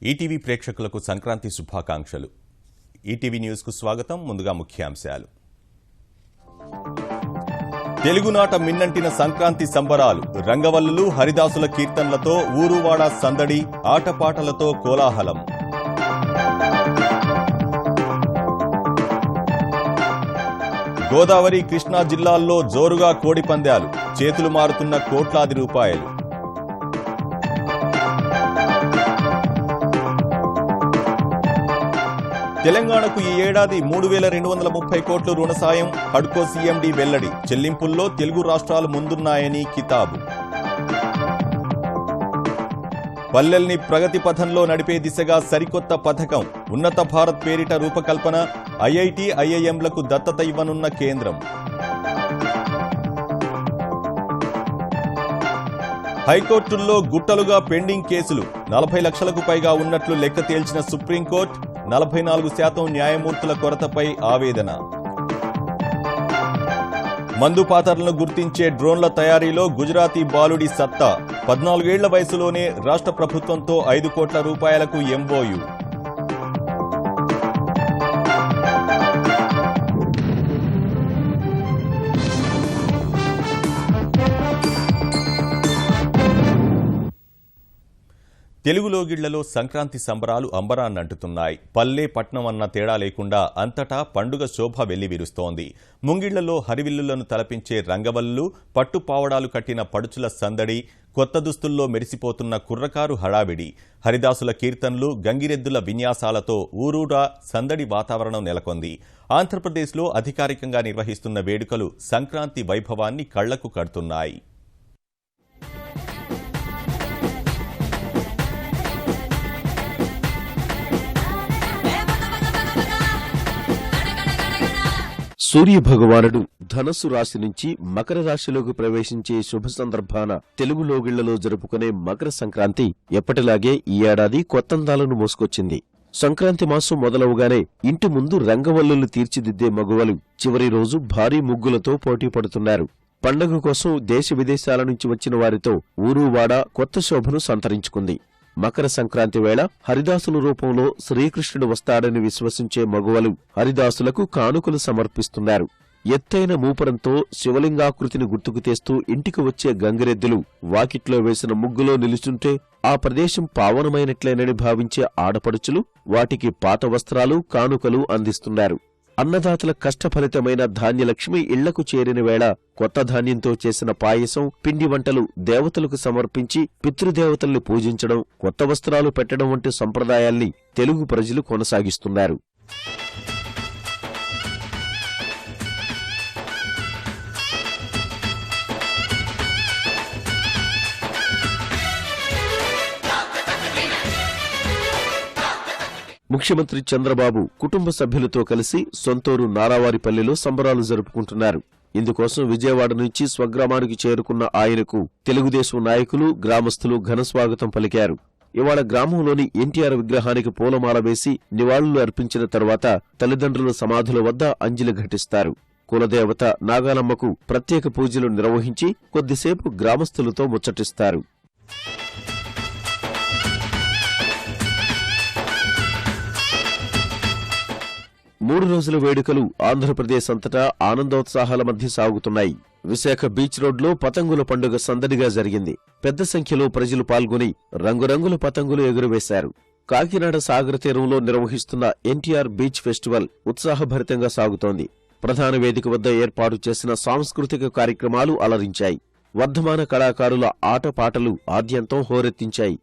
ETV ప్రేక్షకులకు సంక్రాంతి శుభాకాంక్షలు. ETV news కు స్వాగతం. ముందుగా ముఖ్యాంశాలు. తెలుగునాట మిన్నంటిన సంక్రాంతి సంబరాలు. రంగవల్లులు, హరిదాసుల కీర్తనలతో ఊరువాడ సందడి, ఆటపాటలతో కోలాహలం. గోదావరి, కృష్ణా జిల్లాల్లో జోరుగా కోడి పందాలు. చేతులు మారుతున్న కోట్లాది రూపాయలు. తెలంగాణకు ఈ ఏడాది 3,230 కోట్ల రుణ సాయం. హడ్కో సీఎండీ వెల్లడి. చెల్లింపుల్లో తెలుగు రాష్ట్రాలు ముందున్నాయని కితాబు. పల్లెల్ని ప్రగతి పథంలో నడిపే దిశగా సరికొత్త పథకం. ఉన్నత భారత్ పేరిట రూపకల్పన. ఐఐటి, ఐఐఎంలకు దత్తత ఇవ్వనున్న కేంద్రం. హైకోర్టుల్లో గుట్టలుగా పెండింగ్ కేసులు. 40 లక్షలకు పైగా ఉన్నట్లు లెక్క తేల్చిన సుప్రీంకోర్టు. 44% న్యాయమూర్తుల కొరతపై ఆవేదన. మందు పాతరలను గుర్తించే డ్రోన్ల తయారీలో గుజరాతీ బాలుడి సత్తా. 14 ఏళ్ల వయసులోనే రాష్ట్ర ప్రభుత్వంతో 5 కోట్ల రూపాయలకు ఎంఓయు. తెలుగు లోగిళ్లలో సంక్రాంతి సంబరాలు అంబరాన్నంటుతున్నాయి. పల్లె పట్నం అన్న తేడా లేకుండా అంతటా పండుగ శోభ వెల్లివిరుస్తోంది. ముంగిళ్లలో హరివిల్లులను తలపించే రంగవల్లులు, పట్టుపావడాలు కట్టిన పడుచుల సందడి, కొత్త దుస్తుల్లో మెరిసిపోతున్న కుర్రకారు హడావిడి, హరిదాసుల కీర్తనలు, గంగిరెద్దుల విన్యాసాలతో ఊరూరా సందడి వాతావరణం నెలకొంది. ఆంధ్రప్రదేశ్లో అధికారికంగా నిర్వహిస్తున్న వేడుకలు సంక్రాంతి వైభవాన్ని కళ్లకు కడుతున్నాయి. సూర్యభగవానుడు ధనస్సు రాశి నుంచి మకర రాశిలోకి ప్రవేశించే శుభ సందర్భాన తెలుగు లోగిళ్లలో జరుపుకునే మకర సంక్రాంతి ఎప్పటిలాగే ఈ ఏడాది కొత్తందాలను మోసుకొచ్చింది. సంక్రాంతి మాసం మొదలవుగానే ఇంటి ముందు రంగవల్లులు తీర్చిదిద్దే మగువలు చివరి రోజు భారీ ముగ్గులతో పోటీ పడుతున్నారు. పండగ కోసం దేశ విదేశాల నుంచి వచ్చిన వారితో ఊరువాడ కొత్త శోభను సంతరించుకుంది. మకర సంక్రాంతి వేళ హరిదాసుల రూపంలో శ్రీకృష్ణుడు వస్తాడని విశ్వసించే మగువలు హరిదాసులకు కానుకలు సమర్పిస్తున్నారు. ఎత్తైన మూపరంతో శివలింగాకృతిని గుర్తుకు తెస్తూ ఇంటికి వచ్చే గంగిరెద్దులు వాకిట్లో వేసిన ముగ్గులో నిలుచుంటే ఆ ప్రదేశం పావనమైనట్లేనని భావించే ఆడపడుచులు వాటికి పాత వస్త్రాలు, కానుకలు అందిస్తున్నారు. అన్నదాతల కష్టఫలితమైన ధాన్యలక్ష్మి ఇళ్లకు చేరిన వేళ కొత్త ధాన్యంతో చేసిన పాయసం, పిండి వంటలు దేవతలకు సమర్పించి పితృదేవతల్ని పూజించడం, కొత్త వస్త్రాలు పెట్టడం వంటి సంప్రదాయాల్ని తెలుగు ప్రజలు కొనసాగిస్తున్నారు. ముఖ్యమంత్రి చంద్రబాబు కుటుంబ సభ్యులతో కలిసి సొంతూరు నారావారిపల్లిలో సంబరాలు జరుపుకుంటున్నారు. ఇందుకోసం విజయవాడ నుంచి స్వగ్రామానికి చేరుకున్న ఆయనకు తెలుగుదేశం నాయకులు, గ్రామస్తులు ఘనస్వాగతం పలికారు. ఇవాళ గ్రామంలోని ఎన్టీఆర్ విగ్రహానికి పూలమాల వేసి నివాళులు అర్పించిన తర్వాత తల్లిదండ్రుల సమాధుల వద్ద అంజలి ఘటిస్తారు. కులదేవత నాగాలమ్మకు ప్రత్యేక పూజలు నిర్వహించి కొద్దిసేపు గ్రామస్తులతో ముచ్చటిస్తారు. 3 రోజుల వేడుకలు ఆంధ్రప్రదేశ్ అంతటా ఆనందోత్సాహాల మధ్య సాగుతున్నాయి. విశాఖ బీచ్ రోడ్లో పతంగుల పండుగ సందడిగా జరిగింది. పెద్ద సంఖ్యలో ప్రజలు పాల్గొని రంగురంగుల పతంగులు ఎగురవేశారు. కాకినాడ సాగర తీరంలో నిర్వహిస్తున్న ఎన్టీఆర్ బీచ్ ఫెస్టివల్ ఉత్సాహభరితంగా సాగుతోంది. ప్రధాన వేదిక వద్ద ఏర్పాటు చేసిన సాంస్కృతిక కార్యక్రమాలు అలరించాయి. వర్ధమాన కళాకారుల ఆటపాటలు ఆద్యంతం హోరెత్తించాయి.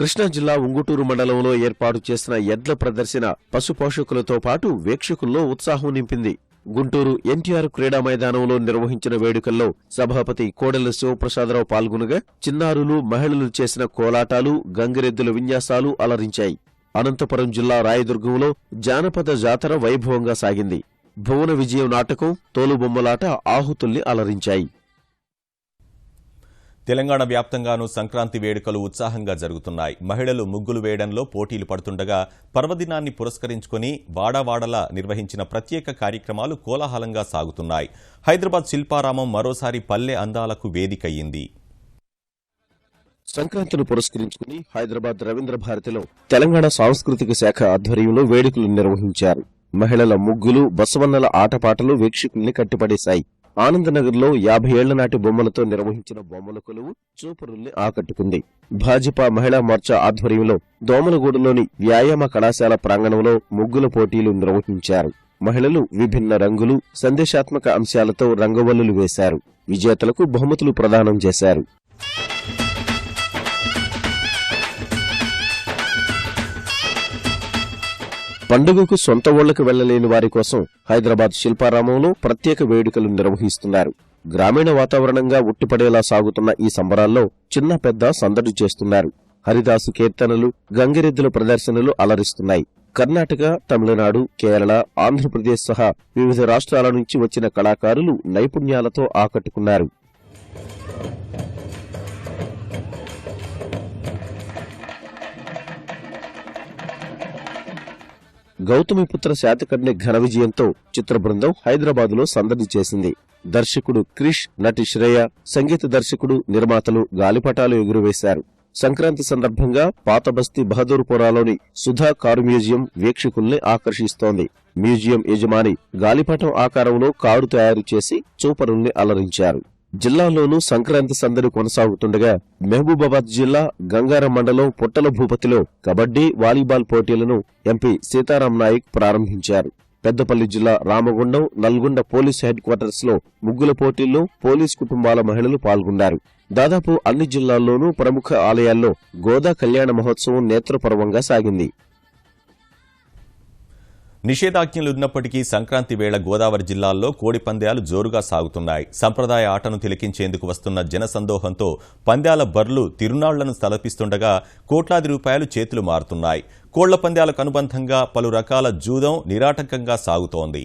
కృష్ణా జిల్లా ఉంగుటూరు మండలంలో ఏర్పాటు చేసిన ఎడ్ల ప్రదర్శన పశుపోషకులతో పాటు వీక్షకుల్లో ఉత్సాహం నింపింది. గుంటూరు ఎన్టీఆర్ క్రీడా మైదానంలో నిర్వహించిన వేడుకల్లో సభాపతి కోడెల శివప్రసాదరావు పాల్గొనగా చిన్నారులు, మహిళలు చేసిన కోలాటాలు, గంగిరెద్దుల విన్యాసాలు అలరించాయి. అనంతపురం జిల్లా రాయదుర్గంలో జానపద జాతర వైభవంగా సాగింది. భువన విజయం నాటకం, తోలుబొమ్మలాట ఆహుతుల్ని అలరించాయి. తెలంగాణ వ్యాప్తంగానూ సంక్రాంతి వేడుకలు ఉత్సాహంగా జరుగుతున్నాయి. మహిళలు ముగ్గులు వేయడంలో పోటీలు పడుతుండగా పర్వదినాన్ని పురస్కరించుకుని వాడావాడలా నిర్వహించిన ప్రత్యేక కార్యక్రమాలు కోలాహలంగా సాగుతున్నాయి. హైదరాబాద్ శిల్పారామం మరోసారి పల్లె అందాలకు వేదికయ్యింది. సంక్రాంతిని పురస్కరించుకుని హైదరాబాద్ రవీంద్ర భారతిలో తెలంగాణ సాంస్కృతిక శాఖ ఆధ్వర్యంలో వేడుకలు నిర్వహించారు. మహిళల ముగ్గులు, బసవన్నల ఆటపాటలు వీక్షకుల్ని కట్టిపడేశాయి. ఆనందనగర్లో 50 ఏళ్ల నాటి బొమ్మలతో నిర్వహించిన బొమ్మల కొలువు చూపరుల్ని ఆకట్టుకుంది. భాజపా మహిళా మోర్చా ఆధ్వర్యంలో దోమలగూడలోని వ్యాయామ కళాశాల ప్రాంగణంలో ముగ్గుల పోటీలు నిర్వహించారు. మహిళలు విభిన్న రంగులు, సందేశాత్మక అంశాలతో రంగవల్లులు వేశారు. విజేతలకు బహుమతులు ప్రదానం చేశారు. పండుగకు సొంత ఊళ్లకు వెళ్లలేని వారి కోసం హైదరాబాద్ శిల్పారామంలో ప్రత్యేక వేడుకలు నిర్వహిస్తున్నారు. గ్రామీణ వాతావరణంగా ఉట్టిపడేలా సాగుతున్న ఈ సంబరాల్లో చిన్న పెద్ద సందడి చేస్తున్నారు. హరిదాసు కీర్తనలు, గంగిరెద్దుల ప్రదర్శనలు అలరిస్తున్నాయి. కర్ణాటక, తమిళనాడు, కేరళ, ఆంధ్రప్రదేశ్ సహా వివిధ రాష్ట్రాల నుంచి వచ్చిన కళాకారులు నైపుణ్యాలతో ఆకట్టుకున్నారు. గౌతమిపుత్ర శాతకర్ణి ఘన విజయంతో చిత్ర బృందం హైదరాబాదులో సందడి చేసింది. దర్శకుడు క్రిష్, నటి శ్రేయ, సంగీత దర్శకుడు, నిర్మాతలు గాలిపటాలు ఎగురవేశారు. సంక్రాంతి సందర్భంగా పాత బస్తీ బహదూర్పురాలోని సుధా కారు మ్యూజియం వీక్షకుల్ని ఆకర్షిస్తోంది. మ్యూజియం యజమాని గాలిపటం ఆకారంలో కారు తయారు చేసి చూపరుల్ని అలరించారు. జిల్లాలోనూ సంక్రాంతి సందడి కొనసాగుతుండగా మహబూబాబాద్ జిల్లా గంగారం మండలం పుట్టల భూపతిలో కబడ్డీ, వాలీబాల్ పోటీలను ఎంపీ సీతారాం నాయక్ ప్రారంభించారు. పెద్దపల్లి జిల్లా Ramagundam, Nalgonda police head quarters లో ముగ్గుల పోటీల్లో పోలీస్ కుటుంబాల మహిళలు పాల్గొన్నారు. దాదాపు అన్ని జిల్లాల్లోనూ ప్రముఖ ఆలయాల్లో గోదా కళ్యాణ మహోత్సవం నేత్రపర్వంగా సాగింది. నిషేధాజ్ఞలున్నప్పటికీ సంక్రాంతి వేళ గోదావరి జిల్లాల్లో కోడి పంద్యాలు జోరుగా సాగుతున్నాయి. సంప్రదాయ ఆటను తిలకించేందుకు వస్తున్న జనసందోహంతో పంద్యాల బర్లు తిరునాళ్లను తలపిస్తుండగా కోట్లాది రూపాయలు చేతులు మారుతున్నాయి. కోళ్ల పంద్యాలకు అనుబంధంగా పలు రకాల జూదం నిరాటంకంగా సాగుతోంది.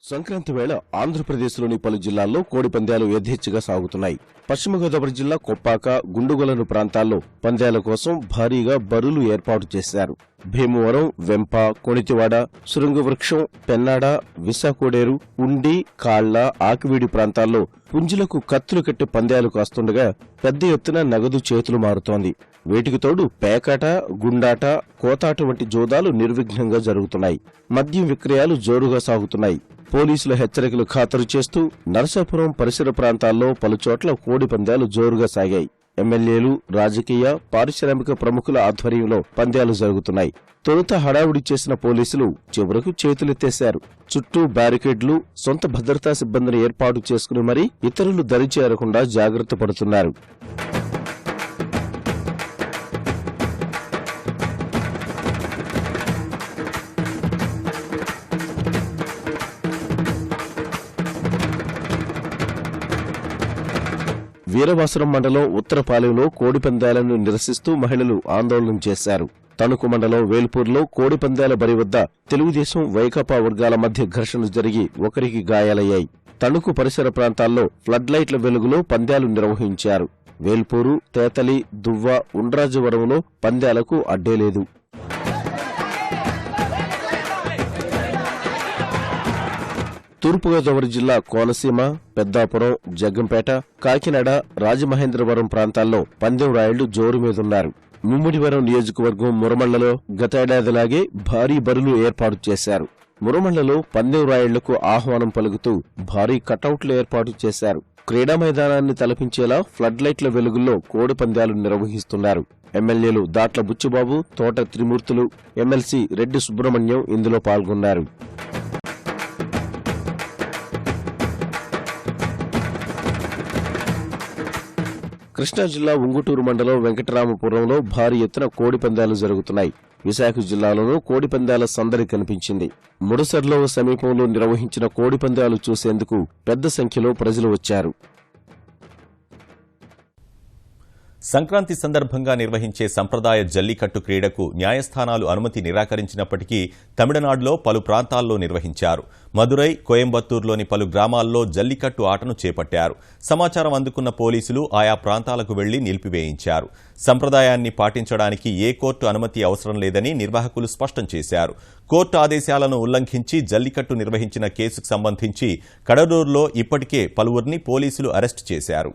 సంక్రాంతి వేళ ఆంధ్రప్రదేశ్లోని పలు జిల్లాల్లో కోడి పంద్యాలు యథేచ్ఛగా సాగుతున్నాయి. పశ్చిమ గోదావరి జిల్లా కొప్పాక, గుండుగొలను ప్రాంతాల్లో పంద్యాల కోసం భారీగా బరులు ఏర్పాటు చేశారు. భీమవరం, వెంప, కొణితివాడ, శృంగవృక్షం, పెన్నాడ, విశాఖోడేరు, ఉండి, కాళ్ల, ఆకివీడి ప్రాంతాల్లో పుంజులకు కత్తులు కట్టి పంద్యాలు కాస్తుండగా పెద్ద ఎత్తున నగదు చేతులు మారుతోంది. వీటికి తోడు పేకాట, గుండాట, కోతాట వంటి జోదాలు నిర్విఘ్నంగా జరుగుతున్నాయి. మద్యం విక్రయాలు జోరుగా సాగుతున్నాయి. పోలీసుల హెచ్చరికలు ఖాతరు చేస్తూ నరసాపురం పరిసర ప్రాంతాల్లో పలుచోట్ల కోడి పంద్యాలు జోరుగా సాగాయి. ఎమ్మెల్యేలు, రాజకీయ, పారిశ్రామిక ప్రముఖుల ఆధ్వర్యంలో పంద్యాలు జరుగుతున్నాయి. తొలుత హడావుడి చేసిన పోలీసులు చివరకు చేతులెత్తేశారు. చుట్టూ బ్యారికేడ్లు, సొంత భద్రతా సిబ్బందిని ఏర్పాటు చేసుకుని మరీ ఇతరులు దరిచేరకుండా జాగ్రత్త పడుతున్నారు. వీరవాసరం మండలం ఉత్తరపాలెంలో కోడి పందాలను నిరసిస్తూ మహిళలు ఆందోళన చేశారు. తణుకు మండలం వేల్పూర్లో కోడి పందాల బరి వద్ద తెలుగుదేశం, వైకాపా వర్గాల మధ్య ఘర్షణ జరిగి ఒకరికి గాయాలయ్యాయి. తణుకు పరిసర ప్రాంతాల్లో ఫ్లడ్ లైట్ల వెలుగులో పందాలు నిర్వహించారు. వేల్పూరు, తేతలి, దువ్వ, ఉండ్రాజవరంలో పందాలకు అడ్డేలేదు. తూర్పుగోదావరి జిల్లా కోనసీమ, పెద్దాపురం, జగ్గంపేట, కాకినాడ, రాజమహేంద్రవరం ప్రాంతాల్లో పందెం రాయుళ్లు జోరు మీదున్నారు. ముమ్మిడివరం నియోజకవర్గం మురమళ్లలో గతేడాదిలాగే భారీ బరులు ఏర్పాటు చేశారు. మురమళ్లలో పందెం రాయుళ్లకు ఆహ్వానం పలుకుతూ భారీ కటౌట్లు ఏర్పాటు చేశారు. క్రీడా మైదానాన్ని తలపించేలా ఫ్లడ్ లైట్ల వెలుగుల్లో కోడి పంద్యాలు నిర్వహిస్తున్నారు. ఎమ్మెల్యేలు దాట్ల బుచ్చిబాబు, తోట త్రిమూర్తులు, ఎమ్మెల్సీ రెడ్డి సుబ్రహ్మణ్యం ఇందులో పాల్గొన్నారు. కృష్ణా జిల్లా ఉంగుటూరు మండలం వెంకటరామపురంలో భారీ ఎత్తున కోడి పందాలు జరుగుతున్నాయి. విశాఖ జిల్లాలోనూ కోడి పందాల సందడి కనిపించింది. ముడసర్లో సమీపంలో నిర్వహించిన కోడి పందాలు చూసేందుకు పెద్ద సంఖ్యలో ప్రజలు వచ్చారు. సంక్రాంతి సందర్భంగా నిర్వహించే సంప్రదాయ జల్లికట్టు క్రీడకు న్యాయస్థానాలు అనుమతి నిరాకరించినప్పటికీ తమిళనాడులో పలు ప్రాంతాల్లో నిర్వహించారు. మదురై, కోయంబత్తూరులోని పలు గ్రామాల్లో జల్లికట్టు ఆటను చేపట్టారు. సమాచారం అందుకున్న పోలీసులు ఆయా ప్రాంతాలకు వెళ్లి నిలిపివేయించారు. సంప్రదాయాన్ని పాటించడానికి ఏ కోర్టు అనుమతి అవసరం లేదని నిర్వాహకులు స్పష్టం చేశారు. కోర్టు ఆదేశాలను ఉల్లంఘించి జల్లికట్టు నిర్వహించిన కేసుకు సంబంధించి కడలూరులో ఇప్పటికే పలువురిని పోలీసులు అరెస్టు చేశారు.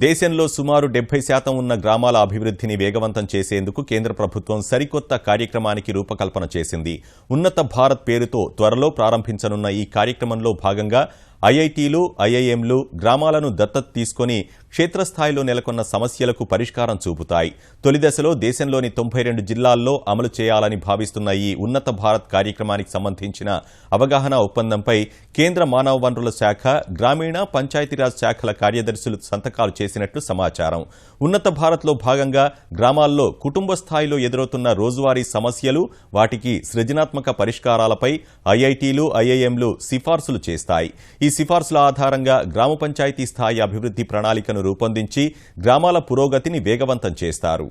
దేశంలో సుమారు 70% ఉన్న గ్రామాల అభివృద్ధిని వేగవంతం చేసేందుకు కేంద్ర ప్రభుత్వం సరికొత్త కార్యక్రమానికి రూపకల్పన చేసింది. ఉన్నత భారత్ పేరుతో త్వరలో ప్రారంభించనున్న ఈ కార్యక్రమంలో భాగంగా ఐఐటీలు, ఐఐఎంలు గ్రామాలను దత్తత తీసుకుని క్షేత్రస్థాయిలో నెలకొన్న సమస్యలకు పరిష్కారం చూపుతాయి. తొలి దశలో దేశంలోని 92 జిల్లాల్లో అమలు చేయాలని భావిస్తున్న ఈ ఉన్నత భారత్ కార్యక్రమానికి సంబంధించిన అవగాహన ఒప్పందంపై కేంద్ర మానవ వనరుల శాఖ, గ్రామీణ పంచాయతీరాజ్ శాఖల కార్యదర్శులు సంతకాలు చేసినట్లు సమాచారం. ఉన్నత భారత్లో భాగంగా గ్రామాల్లో కుటుంబ స్థాయిలో ఎదురవుతున్న రోజువారీ సమస్యలు, వాటికి సృజనాత్మక పరిష్కారాలపై ఐఐటీలు, ఐఐఎంలు సిఫార్సులు చేస్తాయి. ఈ సిఫార్సుల ఆధారంగా గ్రామ పంచాయతీ స్థాయి అభివృద్ధి ప్రణాళికను రూపొందించి గ్రామాల పురోగతిని వేగవంతం చేస్తారు.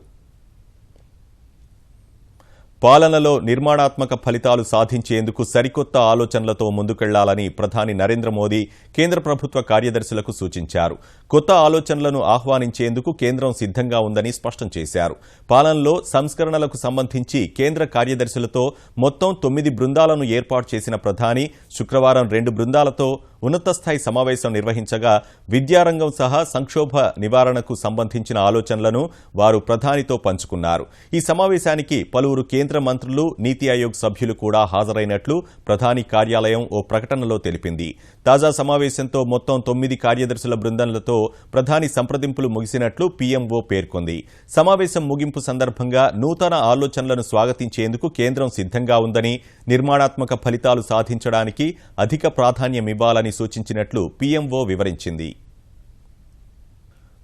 పాలనలో నిర్మాణాత్మక ఫలితాలు సాధించేందుకు సరికొత్త ఆలోచనలతో ముందుకెళ్లాలని ప్రధాని నరేంద్ర మోదీ కేంద్ర ప్రభుత్వ కార్యదర్శులకు సూచించారు. కొత్త ఆలోచనలను ఆహ్వానించేందుకు కేంద్రం సిద్ధంగా ఉందని స్పష్టం చేశారు. పాలనలో సంస్కరణలకు సంబంధించి కేంద్ర కార్యదర్శులతో మొత్తం 9 బృందాలను ఏర్పాటు చేసిన ప్రధాని శుక్రవారం 2 బృందాలతో ఉన్నతస్థాయి సమావేశం నిర్వహించగా విద్యారంగం సహా సంక్షోభ నివారణకు సంబంధించిన ఆలోచనలను వారు ప్రధానితో పంచుకున్నారు. ఈ సమావేశానికి పలువురు కేంద్ర మంత్రులు, నీతి ఆయోగ్ సభ్యులు కూడా హాజరైనట్లు ప్రధాని కార్యాలయం ఓ ప్రకటనలో తెలిపింది. తాజా సమావేశంతో మొత్తం 9 కార్యదర్శుల బృందాలతో ప్రధాని సంప్రదింపులు ముగిసినట్లు పీఎంఓ పేర్కొంది. సమావేశం ముగింపు సందర్భంగా నూతన ఆలోచనలను స్వాగతించేందుకు కేంద్రం సిద్ధంగా ఉందని, నిర్మాణాత్మక ఫలితాలు సాధించడానికి అధిక ప్రాధాన్యమివ్వాలని సూచించినట్లు పీఎంఓ వివరించింది.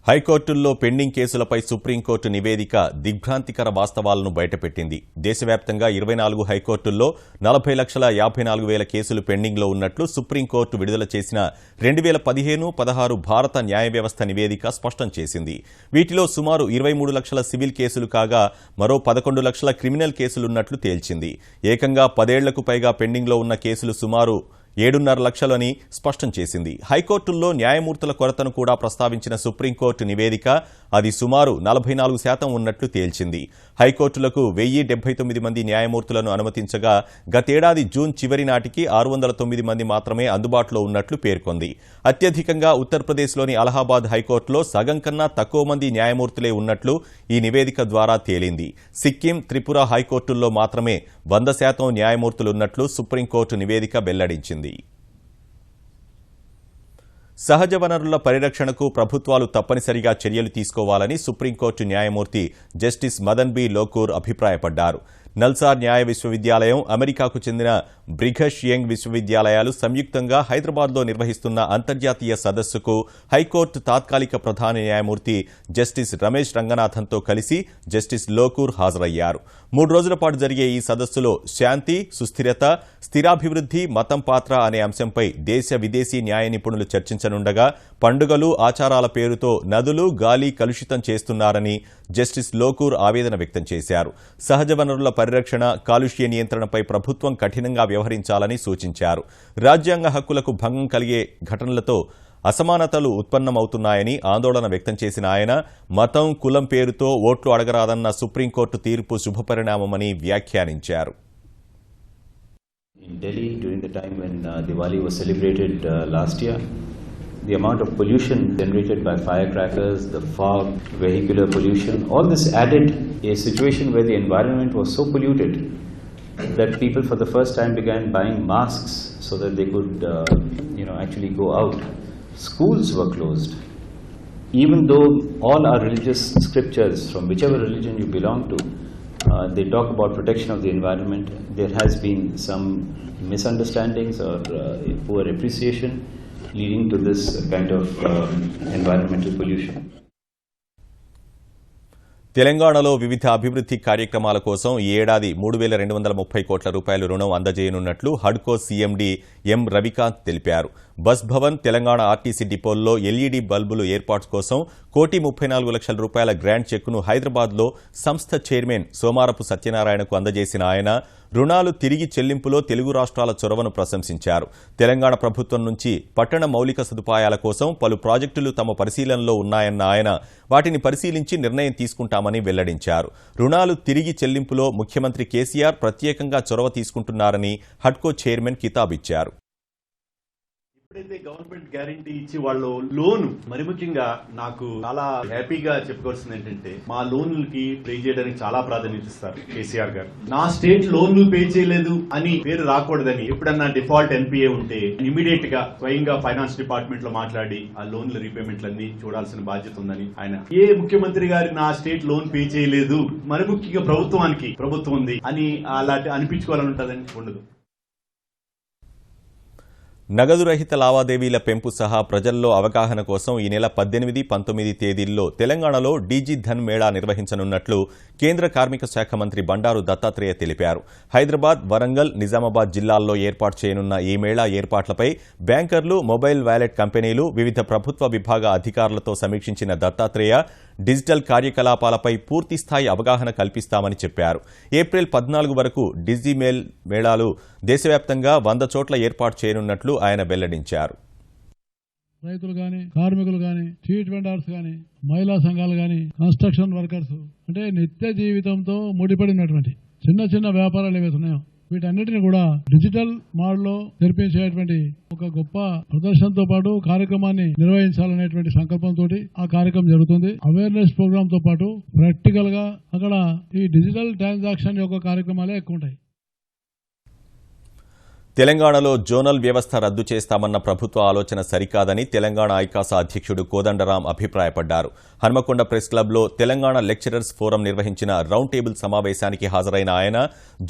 హైకోర్టుల్లో పెండింగ్ కేసులపై సుప్రీంకోర్టు నివేదిక దిగ్భ్రాంతికర వాస్తవాలను బయటపెట్టింది. దేశవ్యాప్తంగా 24 హైకోర్టుల్లో 40,54,000 కేసులు పెండింగ్లో ఉన్నట్లు సుప్రీంకోర్టు విడుదల చేసిన 2015-16 భారత న్యాయ వ్యవస్థ నివేదిక స్పష్టం చేసింది. వీటిలో సుమారు 23 లక్షల సివిల్ కేసులు కాగా మరో 11 లక్షల క్రిమినల్ కేసులున్నట్లు తేల్చింది. ఏకంగా 10 ఏళ్లకు పైగా పెండింగ్లో ఉన్న కేసులు సుమారు 7.5 లక్షలని స్పష్టం చేసింది. హైకోర్టుల్లో న్యాయమూర్తుల కొరతను కూడా ప్రస్తావించిన సుప్రీంకోర్టు నివేదిక అది సుమారు 44% ఉన్నట్లు తేల్చింది. హైకోర్టులకు 1079 మంది న్యాయమూర్తులను అనుమతించగా గతేడాది జూన్ చివరి నాటికి 609 మంది మాత్రమే అందుబాటులో ఉన్నట్లు పేర్కొంది. అత్యధికంగా ఉత్తరప్రదేశ్లోని అలహాబాద్ హైకోర్టులో సగం కన్నా తక్కువ మంది న్యాయమూర్తులే ఉన్నట్లు ఈ నివేదిక ద్వారా తేలింది. సిక్కిం, త్రిపుర హైకోర్టుల్లో మాత్రమే 100% న్యాయమూర్తులున్నట్లు సుప్రీంకోర్టు నివేదిక వెల్లడించింది. సహజ వనరుల పరిరక్షణకు ప్రభుత్వాలు తప్పనిసరిగా చర్యలు తీసుకోవాలని సుప్రీంకోర్టు న్యాయమూర్తి జస్టిస్ మదన్ బి లోకూర్ అభిప్రాయపడ్డారు. నల్సార్ న్యాయ విశ్వవిద్యాలయం, అమెరికాకు చెందిన బ్రిఘష్ యంగ్ విశ్వవిద్యాలయాలు సంయుక్తంగా హైదరాబాద్లో నిర్వహిస్తున్న అంతర్జాతీయ సదస్సుకు హైకోర్టు తాత్కాలిక ప్రధాన న్యాయమూర్తి జస్టిస్ రమేష్ రంగనాథన్తో కలిసి జస్టిస్ లోకూర్ హాజరయ్యారు. 3 రోజుల పాటు జరిగే ఈ సదస్సులో శాంతి, సుస్థిరత, స్థిరాభివృద్ధి, మతం పాత్ర అనే అంశంపై దేశ విదేశీ న్యాయ నిపుణులు చర్చించనుండగా పండుగలు, ఆచారాల పేరుతో నదులు, గాలి కలుషితం చేస్తున్నారని జస్టిస్ లోకూర్ ఆవేదన వ్యక్తం చేశారు. సహజ వనరుల పరిరక్షణ, కాలుష్య నియంత్రణపై ప్రభుత్వం కఠినంగా వ్యవహరించాలని సూచించారు. రాజ్యాంగ హక్కులకు భంగం కలిగే ఘటనలతో అసమానతలు ఉత్పన్నమవుతున్నాయని ఆందోళన వ్యక్తం చేసిన ఆయన మతం, కులం పేరుతో ఓట్లు అడగరాదన్న సుప్రీంకోర్టు తీర్పు శుభపరిణామమని వ్యాఖ్యానించారు. In Delhi, during the time when Diwali was celebrated last year, the amount of pollution generated by firecrackers, the fog, vehicular pollution, all this added a situation where the environment was so polluted that people for the first time began buying masks so that they could actually go out. Schools were closed. Even though all our religious scriptures, from whichever religion you belong to, they talk about protection of the environment, there has been some misunderstandings or poor appreciation leading to this kind of environmental pollution. తెలంగాణలో వివిధ అభివృద్ధి కార్యక్రమాల కోసం ఈ ఏడాది 3,230 కోట్ల రూపాయల రుణం అందజేయనున్నట్లు హడ్కో సీఎండీ ఎం రవికాంత్ తెలిపారు. బస్ భవన్, తెలంగాణ ఆర్టీసీ డిపోల్లో ఎల్ఈడీ బల్బులు ఏర్పాటు కోసం 1,34,00,000 రూపాయల గ్రాంట్ చెక్కును హైదరాబాద్లో సంస్థ చైర్మన్ సోమారపు సత్యనారాయణకు అందజేసిన ఆయన రుణాలు తిరిగి చెల్లింపులో తెలుగు రాష్ట్రాల చొరవను ప్రశంసించారు. తెలంగాణ ప్రభుత్వం నుంచి పట్టణ మౌలిక సదుపాయాల కోసం పలు ప్రాజెక్టులు తమ పరిశీలనలో ఉన్నాయన్న ఆయన వాటిని పరిశీలించి నిర్ణయం తీసుకుంటామని వెల్లడించారు. రుణాలు తిరిగి చెల్లింపులో ముఖ్యమంత్రి కేసీఆర్ ప్రత్యేకంగా చొరవ తీసుకుంటున్నారని హడ్కో చైర్మన్ కితాబిచ్చారు. ఎప్పుడైతే గవర్నమెంట్ గ్యారంటీ ఇచ్చి వాళ్ళు లోన్, మరి ముఖ్యంగా నాకు చాలా హ్యాపీగా చెప్పుకోవాల్సింది ఏంటంటే మా లోన్లకి పే చేయడానికి చాలా ప్రాధాన్యత ఇస్తారు కేసీఆర్ గారు. నా స్టేట్ లోన్లు పే చేయలేదు అని పేరు రాకూడదని, ఎప్పుడన్నా డిఫాల్ట్ ఎన్పిఏ ఉంటే ఇమీడియట్ గా స్వయంగా ఫైనాన్స్ డిపార్ట్మెంట్ లో మాట్లాడి ఆ లోన్ల రీపేమెంట్లన్నీ చూడాల్సిన బాధ్యత ఉందని ఆయన, ఏ ముఖ్యమంత్రి గారి నా స్టేట్ లోన్ పే చేయలేదు, మరి ముఖ్యంగా ప్రభుత్వం ఉంది అని అలాంటి అనిపించుకోవాలని ఉంటుందని ఉండదు. నగదు రహిత లావాదేవీల పెంపు సహా ప్రజల్లో అవగాహన కోసం ఈ నెల 18, 19 తేదీల్లో తెలంగాణలో డీజీ ధన్ మేళా నిర్వహించనున్నట్లు కేంద్ర కార్మిక శాఖ మంత్రి బండారు దత్తాత్రేయ తెలిపారు. హైదరాబాద్, వరంగల్, నిజామాబాద్ జిల్లాల్లో ఏర్పాటు చేయనున్న ఈ మేళా ఏర్పాట్లపై బ్యాంకర్లు, మొబైల్ వాలెట్ కంపెనీలు, వివిధ ప్రభుత్వ విభాగ అధికారులతో సమీక్షించిన దత్తాత్రేయ డిజిటల్ కార్యకలాపాలపై పూర్తిస్థాయి అవగాహన కల్పిస్తామని చెప్పారు. ఏప్రిల్ 14 వరకు డిజిమెల్ మేళాలు దేశవ్యాప్తంగా 100 చోట్ల ఏర్పాటు చేయనున్నట్లు ఆయన వెల్లడించారు. రైతులు గాని, కార్మికులు గాని, స్ట్రీట్ వెండర్స్ గాని, మహిళా సంఘాలు గాని, కన్స్ట్రక్షన్ వర్కర్స్, అంటే నిత్య జీవితంతో ముడిపడినటువంటి చిన్న చిన్న వ్యాపారాలు ఏవైతే ఉన్నాయో వీటన్నిటిని కూడా డిజిటల్ మోడ్లో జరిపించేటువంటి ఒక గొప్ప ప్రదర్శనతో పాటు కార్యక్రమాన్ని నిర్వహించాలనేటువంటి సంకల్పంతో ఆ కార్యక్రమం జరుగుతుంది. అవేర్నెస్ ప్రోగ్రామ్ తో పాటు ప్రాక్టికల్ గా అక్కడ ఈ డిజిటల్ ట్రాన్సాక్షన్ యొక్క కార్యక్రమాలే ఎక్కువ ఉంటాయి. తెలంగాణలో జోనల్ వ్యవస్థ రద్దు చేస్తామన్న ప్రభుత్వ ఆలోచన సరికాదని తెలంగాణ ఐకాసా అధ్యక్షుడు కోదండరాం అభిప్రాయపడ్డారు. హన్మకొండ ప్రెస్ క్లబ్లో తెలంగాణ లెక్చరర్స్ ఫోరం నిర్వహించిన రౌండ్ టేబుల్ సమావేశానికి హాజరైన ఆయన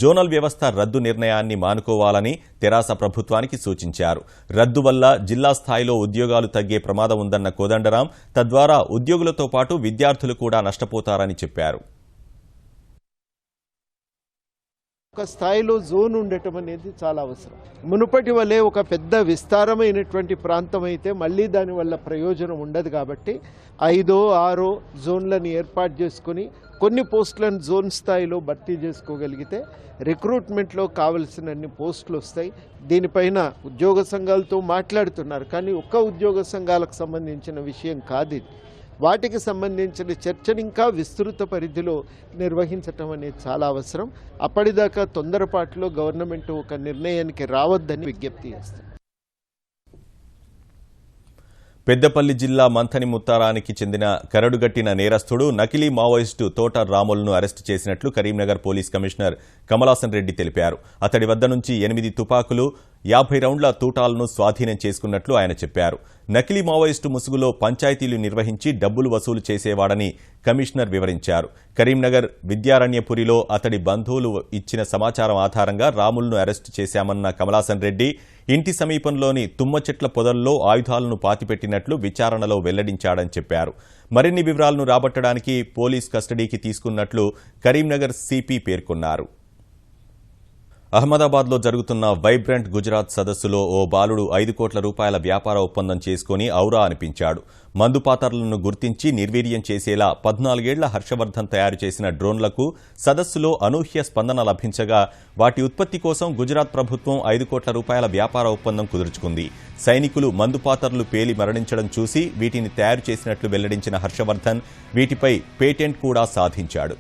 జోనల్ వ్యవస్థ రద్దు నిర్ణయాన్ని మానుకోవాలని తెరాస ప్రభుత్వానికి సూచించారు. రద్దు వల్ల జిల్లా స్థాయిలో ఉద్యోగాలు తగ్గే ప్రమాదం ఉందన్న కోదండరాం తద్వారా ఉద్యోగులతో పాటు విద్యార్థులు కూడా నష్టపోతారని చెప్పారు. ఒక స్థాయిలో జోన్ ఉండటం అనేది చాలా అవసరం. మునుపటి వలె ఒక పెద్ద విస్తారమైనటువంటి ప్రాంతం అయితే మళ్ళీ దానివల్ల ప్రయోజనం ఉండదు. కాబట్టి 5, 6 జోన్లను ఏర్పాటు చేసుకుని కొన్ని పోస్టులను జోన్ స్థాయిలో భర్తీ చేసుకోగలిగితే రిక్రూట్మెంట్లో కావలసినన్ని పోస్టులు వస్తాయి. దీనిపైన ఉద్యోగ సంఘాలతో మాట్లాడుతున్నారు, కానీ ఒక్క ఉద్యోగ సంఘాలకు సంబంధించిన విషయం కాదు ఇది. వాటికి సంబంధించిన చర్చను ఇంకా విస్తృత పరిధిలో నిర్వహించటం అనేది చాలా అవసరం. అప్పటిదాకా తొందరపాటులో గవర్నమెంట్ ఒక నిర్ణయానికి రావద్దని విజ్ఞప్తి చేస్తారు. పెద్దపల్లి జిల్లా మంథని ముత్తారానికి చెందిన కరడుగట్టిన నేరస్తుడు నకిలీ మావోయిస్టు తోట రాములను అరెస్టు చేసినట్లు కరీంనగర్ పోలీస్ కమిషనర్ కమలాసన్ రెడ్డి తెలిపారు. అతడి వద్ద నుంచి 8 తుపాకులు, 50 రౌండ్ల తూటాలను స్వాధీనం చేసుకున్నట్లు ఆయన చెప్పారు. నకిలీ మావోయిస్టు ముసుగులో పంచాయతీలు నిర్వహించి డబ్బులు వసూలు చేసేవాడని కమిషనర్ వివరించారు. కరీంనగర్ విద్యారణ్యపురిలో అతడి బంధువులు ఇచ్చిన సమాచారం ఆధారంగా రాములను అరెస్టు చేశామన్న కమలాసన్ రెడ్డి ఇంటి సమీపంలోని తుమ్మ చెట్ల పొదల్లో ఆయుధాలను పాతిపెట్టినట్లు విచారణలో వెల్లడించాడని చెప్పారు. మరిన్ని వివరాలను రాబట్టడానికి పోలీస్ కస్టడీకి తీసుకున్నట్లు కరీంనగర్ సిపి పేర్కొన్నారు. అహ్మదాబాద్లో జరుగుతున్న వైబ్రెంట్ గుజరాత్ సదస్సులో ఓ బాలుడు 5 కోట్ల రూపాయల వ్యాపార ఒప్పందం చేసుకుని ఔరా అనిపించాడు. మందుపాతర్లను గుర్తించి నిర్వీర్యం చేసేలా 14 ఏళ్ల హర్షవర్ధన్ తయారు చేసిన డ్రోన్లకు సదస్సులో అనూహ్య స్పందన లభించగా వాటి ఉత్పత్తి కోసం గుజరాత్ ప్రభుత్వం 5 కోట్ల రూపాయల వ్యాపార ఒప్పందం కుదుర్చుకుంది. సైనికులు మందుపాతర్లు పేలి మరణించడం చూసి వీటిని తయారు చేసినట్లు వెల్లడించిన హర్షవర్ధన్ వీటిపై పేటెంట్ కూడా సాధించాడు.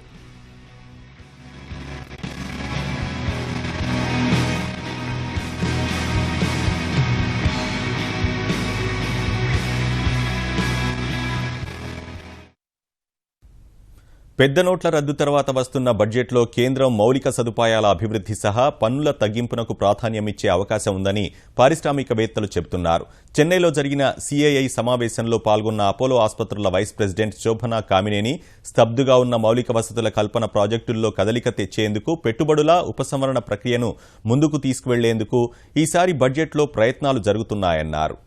పెద్ద నోట్ల రద్దు తర్వాత వస్తున్న బడ్జెట్లో కేంద్రం మౌలిక సదుపాయాల అభివృద్ధి సహా పన్నుల తగ్గింపునకు ప్రాధాన్యమిచ్చే అవకాశం ఉందని పారిశ్రామికవేత్తలు చెబుతున్నారు. చెన్నైలో జరిగిన సిఐఐ సమావేశంలో పాల్గొన్న అపోలో ఆసుపత్రుల వైస్ ప్రెసిడెంట్ శోభనా కామినేని స్తబ్దుగా ఉన్న మౌలిక వసతుల కల్పన ప్రాజెక్టుల్లో కదలిక తెచ్చేందుకు పెట్టుబడుల ఉపసంహరణ ప్రక్రియను ముందుకు తీసుకువెళ్లేందుకు ఈసారి బడ్జెట్లో ప్రయత్నాలు జరుగుతున్నాయన్నారు.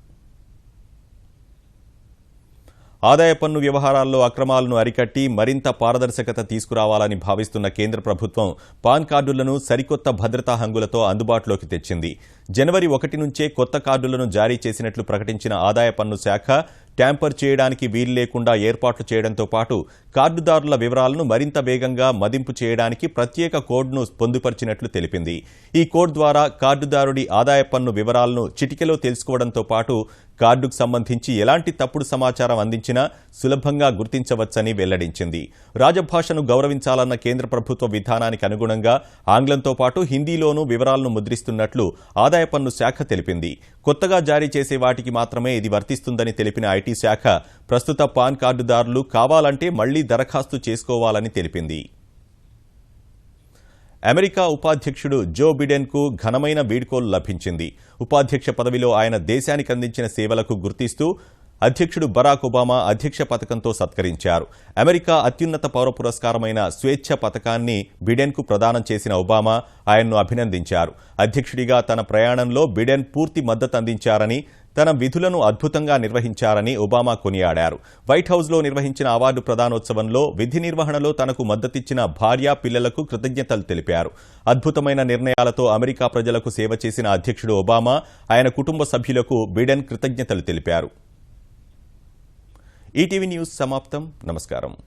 ఆదాయ పన్ను వ్యవహారాల్లో అక్రమాలను అరికట్టి మరింత పారదర్శకత తీసుకురావాలని భావిస్తున్న కేంద్ర ప్రభుత్వం పాన్ కార్డులను సరికొత్త భద్రతా హంగులతో అందుబాటులోకి తెచ్చింది. జనవరి 1 నుంచే కొత్త కార్డులను జారీ చేసినట్లు ప్రకటించిన ఆదాయ పన్ను శాఖ ట్యాంపర్ చేయడానికి వీలు లేకుండా ఏర్పాట్లు చేయడంతో పాటు కార్డుదారుల వివరాలను మరింత వేగంగా మదింపు చేయడానికి ప్రత్యేక కోడ్ను పొందుపరిచినట్లు తెలిపింది. ఈ కోడ్ ద్వారా కార్డుదారుడి ఆదాయ పన్ను వివరాలను చిటికెలో తెలుసుకోవడంతో పాటు కార్డుకు సంబంధించి ఎలాంటి తప్పుడు సమాచారం అందించినా సులభంగా గుర్తించవచ్చని వెల్లడించింది. రాజభాషను గౌరవించాలన్న కేంద్ర ప్రభుత్వ విధానానికి అనుగుణంగా ఆంగ్లంతో పాటు హిందీలోనూ వివరాలను ముద్రిస్తున్నట్లు ఆదాయ పన్ను శాఖ తెలిపింది. కొత్తగా జారీ చేసే వాటికి మాత్రమే ఇది వర్తిస్తుందని తెలిపిన ఐటీ శాఖ ప్రస్తుత పాన్ కార్డుదారులు కావాలంటే మళ్లీ దరఖాస్తు చేసుకోవాలని తెలిపింది. అమెరికా ఉపాధ్యక్షుడు జో బిడెన్కు ఘనమైన వీడ్కోలు లభించింది. ఉపాధ్యక్ష పదవిలో ఆయన దేశానికి అందించిన సేవలకు గుర్తిస్తూ అధ్యక్షుడు బరాక్ ఒబామా అధ్యక్ష పథకంతో సత్కరించారు. అమెరికా అత్యున్నత పౌర పురస్కారమైన స్వేచ్ఛ పథకాన్ని బిడెన్కు ప్రదానం చేసిన ఒబామా ఆయన్ను అభినందించారు. అధ్యక్షుడిగా తన ప్రయాణంలో బిడెన్ పూర్తి మద్దతు అందించారని, తన విధులను అద్భుతంగా నిర్వహించారని ఒబామా కొనియాడారు. వైట్ హౌస్లో నిర్వహించిన అవార్డు ప్రదానోత్సవంలో విధి నిర్వహణలో తనకు మద్దతిచ్చిన భార్య, పిల్లలకు కృతజ్ఞతలు తెలిపారు. అద్భుతమైన నిర్ణయాలతో అమెరికా ప్రజలకు సేవ చేసిన అధ్యక్షుడు ఒబామా, ఆయన కుటుంబ సభ్యులకు బిడెన్ కృతజ్ఞతలు తెలిపారు. ఈటీవీ న్యూస్ సమాప్తం. నమస్కారం.